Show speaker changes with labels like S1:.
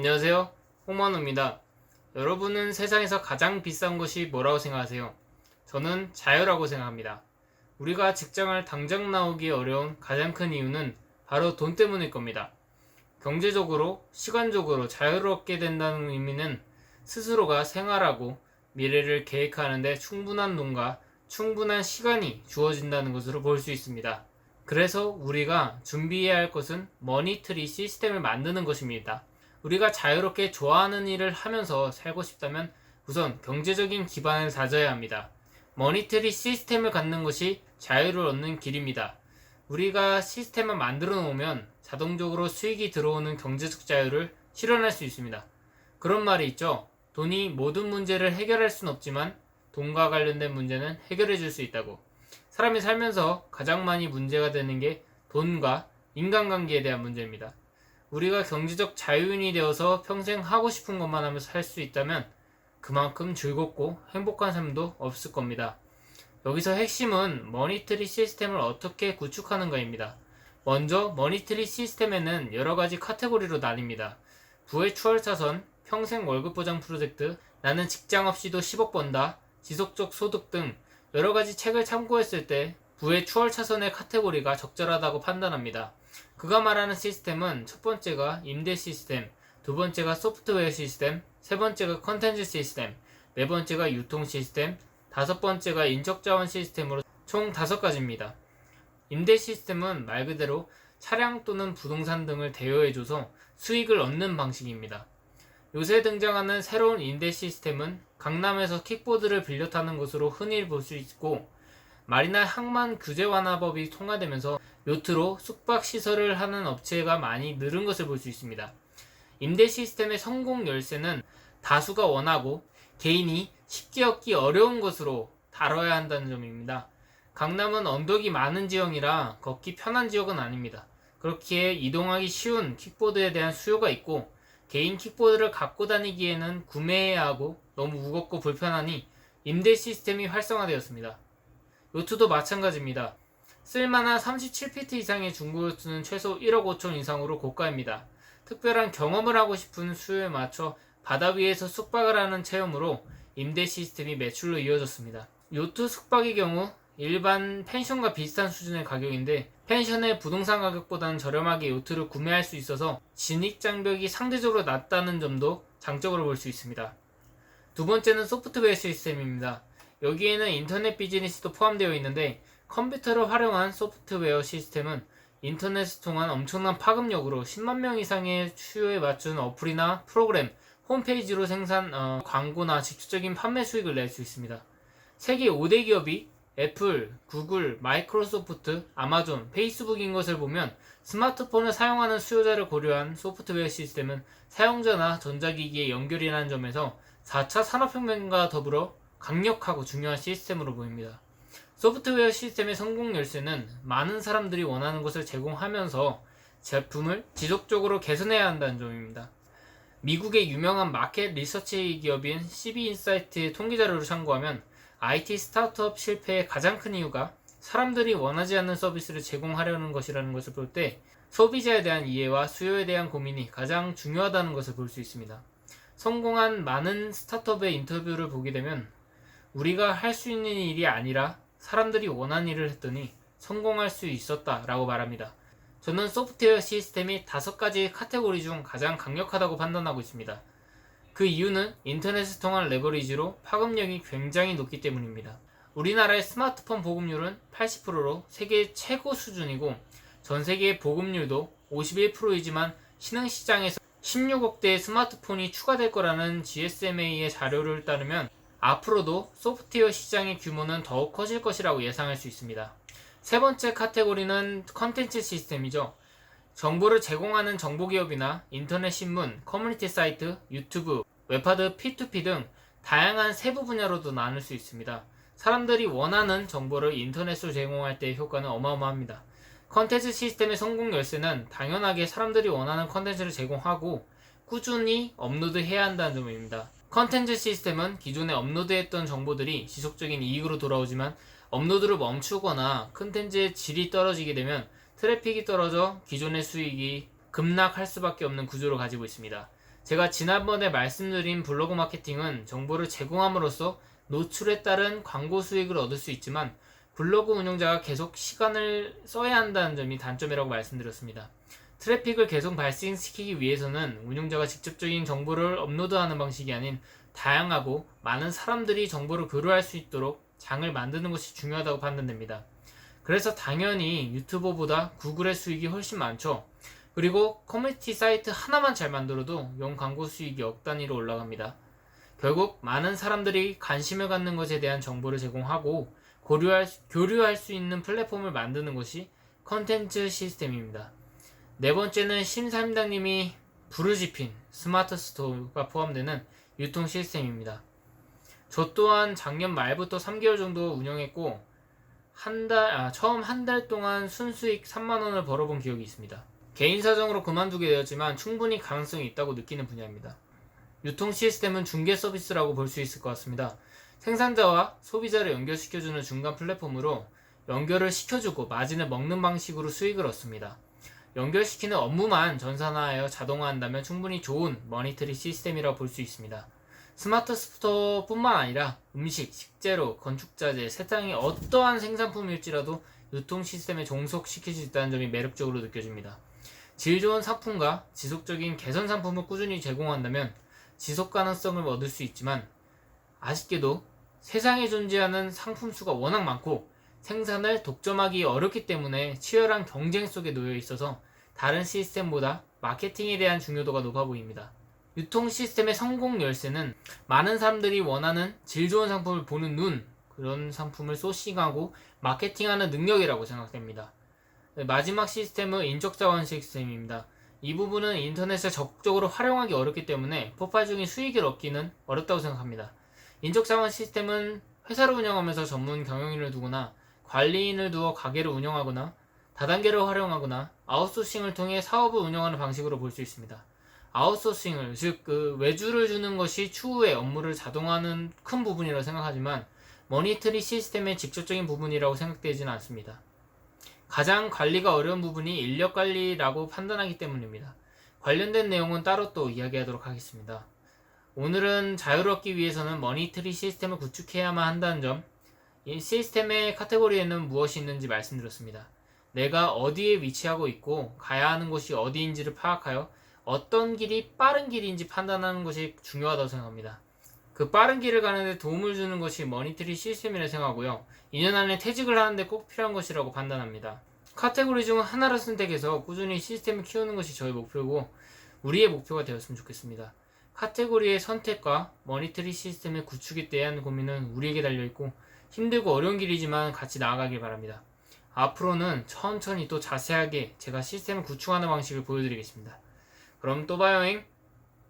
S1: 안녕하세요. 홍만호입니다. 여러분은 세상에서 가장 비싼 것이 뭐라고 생각하세요? 저는 자유라고 생각합니다. 우리가 직장을 당장 나오기 어려운 가장 큰 이유는 바로 돈 때문일 겁니다. 경제적으로, 시간적으로 자유를 얻게 된다는 의미는 스스로가 생활하고 미래를 계획하는데 충분한 돈과 충분한 시간이 주어진다는 것으로 볼 수 있습니다. 그래서 우리가 준비해야 할 것은 머니트리 시스템을 만드는 것입니다. 우리가 자유롭게 좋아하는 일을 하면서 살고 싶다면 우선 경제적인 기반을 다져야 합니다. 머니터리 시스템을 갖는 것이 자유를 얻는 길입니다. 우리가 시스템을 만들어 놓으면 자동적으로 수익이 들어오는 경제적 자유를 실현할 수 있습니다. 그런 말이 있죠. 돈이 모든 문제를 해결할 순 없지만 돈과 관련된 문제는 해결해 줄 수 있다고. 사람이 살면서 가장 많이 문제가 되는 게 돈과 인간관계에 대한 문제입니다. 우리가 경제적 자유인이 되어서 평생 하고 싶은 것만 하면서 살 수 있다면 그만큼 즐겁고 행복한 삶도 없을 겁니다. 여기서 핵심은 머니터리 시스템을 어떻게 구축하는가입니다. 먼저 머니터리 시스템에는 여러가지 카테고리로 나뉩니다. 부의 추월차선, 평생 월급보장 프로젝트, 나는 직장 없이도 10억 번다, 지속적 소득 등 여러가지 책을 참고했을 때 부의 추월차선의 카테고리가 적절하다고 판단합니다. 그가 말하는 시스템은 첫 번째가 임대 시스템, 두 번째가 소프트웨어 시스템, 세 번째가 컨텐츠 시스템, 네 번째가 유통 시스템, 다섯 번째가 인적자원 시스템으로 총 5가지입니다. 임대 시스템은 말 그대로 차량 또는 부동산 등을 대여해줘서 수익을 얻는 방식입니다. 요새 등장하는 새로운 임대 시스템은 강남에서 킥보드를 빌려 타는 것으로 흔히 볼 수 있고, 말이나 항만 규제 완화법이 통과되면서 요트로 숙박시설을 하는 업체가 많이 늘은 것을 볼 수 있습니다. 임대 시스템의 성공 열쇠는 다수가 원하고 개인이 쉽게 얻기 어려운 것으로 다뤄야 한다는 점입니다. 강남은 언덕이 많은 지형이라 걷기 편한 지역은 아닙니다. 그렇기에 이동하기 쉬운 킥보드에 대한 수요가 있고, 개인 킥보드를 갖고 다니기에는 구매해야 하고 너무 무겁고 불편하니 임대 시스템이 활성화되었습니다. 요트도 마찬가지입니다. 쓸만한 37피트 이상의 중고 요트는 최소 1억 5천 이상으로 고가입니다. 특별한 경험을 하고 싶은 수요에 맞춰 바다 위에서 숙박을 하는 체험으로 임대 시스템이 매출로 이어졌습니다. 요트 숙박의 경우 일반 펜션과 비슷한 수준의 가격인데, 펜션의 부동산 가격보다는 저렴하게 요트를 구매할 수 있어서 진입장벽이 상대적으로 낮다는 점도 장점으로 볼 수 있습니다. 두 번째는 소프트웨어 시스템입니다. 여기에는 인터넷 비즈니스도 포함되어 있는데, 컴퓨터를 활용한 소프트웨어 시스템은 인터넷을 통한 엄청난 파급력으로 10만 명 이상의 수요에 맞춘 어플이나 프로그램, 홈페이지로 광고나 직접적인 판매 수익을 낼 수 있습니다. 세계 5대 기업이 애플, 구글, 마이크로소프트, 아마존, 페이스북인 것을 보면 스마트폰을 사용하는 수요자를 고려한 소프트웨어 시스템은 사용자나 전자기기의 연결이라는 점에서 4차 산업혁명과 더불어 강력하고 중요한 시스템으로 보입니다. 소프트웨어 시스템의 성공 열쇠는 많은 사람들이 원하는 것을 제공하면서 제품을 지속적으로 개선해야 한다는 점입니다. 미국의 유명한 마켓 리서치 기업인 CB인사이트의 통계자료를 참고하면 IT 스타트업 실패의 가장 큰 이유가 사람들이 원하지 않는 서비스를 제공하려는 것이라는 것을 볼 때 소비자에 대한 이해와 수요에 대한 고민이 가장 중요하다는 것을 볼 수 있습니다. 성공한 많은 스타트업의 인터뷰를 보게 되면 우리가 할 수 있는 일이 아니라 사람들이 원하는 일을 했더니 성공할 수 있었다라고 말합니다. 저는 소프트웨어 시스템이 5가지 카테고리 중 가장 강력하다고 판단하고 있습니다. 그 이유는 인터넷을 통한 레버리지로 파급력이 굉장히 높기 때문입니다. 우리나라의 스마트폰 보급률은 80%로 세계 최고 수준이고, 전 세계의 보급률도 51%이지만 신흥시장에서 16억 대의 스마트폰이 추가될 거라는 GSMA의 자료를 따르면 앞으로도 소프트웨어 시장의 규모는 더욱 커질 것이라고 예상할 수 있습니다. 세 번째 카테고리는 컨텐츠 시스템이죠. 정보를 제공하는 정보기업이나 인터넷 신문, 커뮤니티 사이트, 유튜브, 웹하드, P2P 등 다양한 세부 분야로도 나눌 수 있습니다. 사람들이 원하는 정보를 인터넷으로 제공할 때의 효과는 어마어마합니다. 컨텐츠 시스템의 성공 열쇠는 당연하게 사람들이 원하는 컨텐츠를 제공하고 꾸준히 업로드해야 한다는 점입니다. 컨텐츠 시스템은 기존에 업로드했던 정보들이 지속적인 이익으로 돌아오지만 업로드를 멈추거나 컨텐츠의 질이 떨어지게 되면 트래픽이 떨어져 기존의 수익이 급락할 수밖에 없는 구조를 가지고 있습니다. 제가 지난번에 말씀드린 블로그 마케팅은 정보를 제공함으로써 노출에 따른 광고 수익을 얻을 수 있지만 블로그 운영자가 계속 시간을 써야 한다는 점이 단점이라고 말씀드렸습니다. 트래픽을 계속 발생시키기 위해서는 운영자가 직접적인 정보를 업로드하는 방식이 아닌 다양하고 많은 사람들이 정보를 교류할 수 있도록 장을 만드는 것이 중요하다고 판단됩니다. 그래서 당연히 유튜버보다 구글의 수익이 훨씬 많죠. 그리고 커뮤니티 사이트 하나만 잘 만들어도 연 광고 수익이 억 단위로 올라갑니다. 결국 많은 사람들이 관심을 갖는 것에 대한 정보를 제공하고 교류할 수 있는 플랫폼을 만드는 것이 컨텐츠 시스템입니다. 네 번째는 심사임당님이 부르짖힌 스마트 스토어가 포함되는 유통 시스템입니다. 저 또한 작년 말부터 3개월 정도 운영했고 처음 한 달 동안 순수익 3만원을 벌어본 기억이 있습니다. 개인 사정으로 그만두게 되었지만 충분히 가능성이 있다고 느끼는 분야입니다. 유통 시스템은 중개 서비스라고 볼 수 있을 것 같습니다. 생산자와 소비자를 연결시켜주는 중간 플랫폼으로 연결을 시켜주고 마진을 먹는 방식으로 수익을 얻습니다. 연결시키는 업무만 전산화하여 자동화한다면 충분히 좋은 머니터리 시스템이라고 볼 수 있습니다. 스마트 스토어뿐만 아니라 음식, 식재료, 건축자재, 세상의 어떠한 생산품일지라도 유통 시스템에 종속시킬 수 있다는 점이 매력적으로 느껴집니다. 질 좋은 상품과 지속적인 개선 상품을 꾸준히 제공한다면 지속 가능성을 얻을 수 있지만 아쉽게도 세상에 존재하는 상품 수가 워낙 많고 생산을 독점하기 어렵기 때문에 치열한 경쟁 속에 놓여 있어서 다른 시스템보다 마케팅에 대한 중요도가 높아 보입니다. 유통 시스템의 성공 열쇠는 많은 사람들이 원하는 질 좋은 상품을 보는 눈, 그런 상품을 소싱하고 마케팅하는 능력이라고 생각됩니다. 마지막 시스템은 인적자원 시스템입니다. 이 부분은 인터넷을 적극적으로 활용하기 어렵기 때문에 폭발적인 수익을 얻기는 어렵다고 생각합니다. 인적자원 시스템은 회사를 운영하면서 전문 경영인을 두거나 관리인을 두어 가게를 운영하거나 다단계를 활용하거나 아웃소싱을 통해 사업을 운영하는 방식으로 볼 수 있습니다. 아웃소싱을 즉 외주를 주는 것이 추후에 업무를 자동화하는 큰 부분이라고 생각하지만 머니터리 시스템의 직접적인 부분이라고 생각되지는 않습니다. 가장 관리가 어려운 부분이 인력 관리라고 판단하기 때문입니다. 관련된 내용은 따로 또 이야기하도록 하겠습니다. 오늘은 자유롭기 위해서는 머니터리 시스템을 구축해야만 한다는 점, 이 시스템의 카테고리에는 무엇이 있는지 말씀드렸습니다. 내가 어디에 위치하고 있고 가야 하는 곳이 어디인지를 파악하여 어떤 길이 빠른 길인지 판단하는 것이 중요하다고 생각합니다. 그 빠른 길을 가는데 도움을 주는 것이 머니터리 시스템이라 생각하고요. 2년 안에 퇴직을 하는데 꼭 필요한 것이라고 판단합니다. 카테고리 중 하나를 선택해서 꾸준히 시스템을 키우는 것이 저의 목표고 우리의 목표가 되었으면 좋겠습니다. 카테고리의 선택과 머니터리 시스템의 구축에 대한 고민은 우리에게 달려있고 힘들고 어려운 길이지만 같이 나아가길 바랍니다. 앞으로는 천천히 또 자세하게 제가 시스템을 구축하는 방식을 보여드리겠습니다. 그럼 또 봐요잉.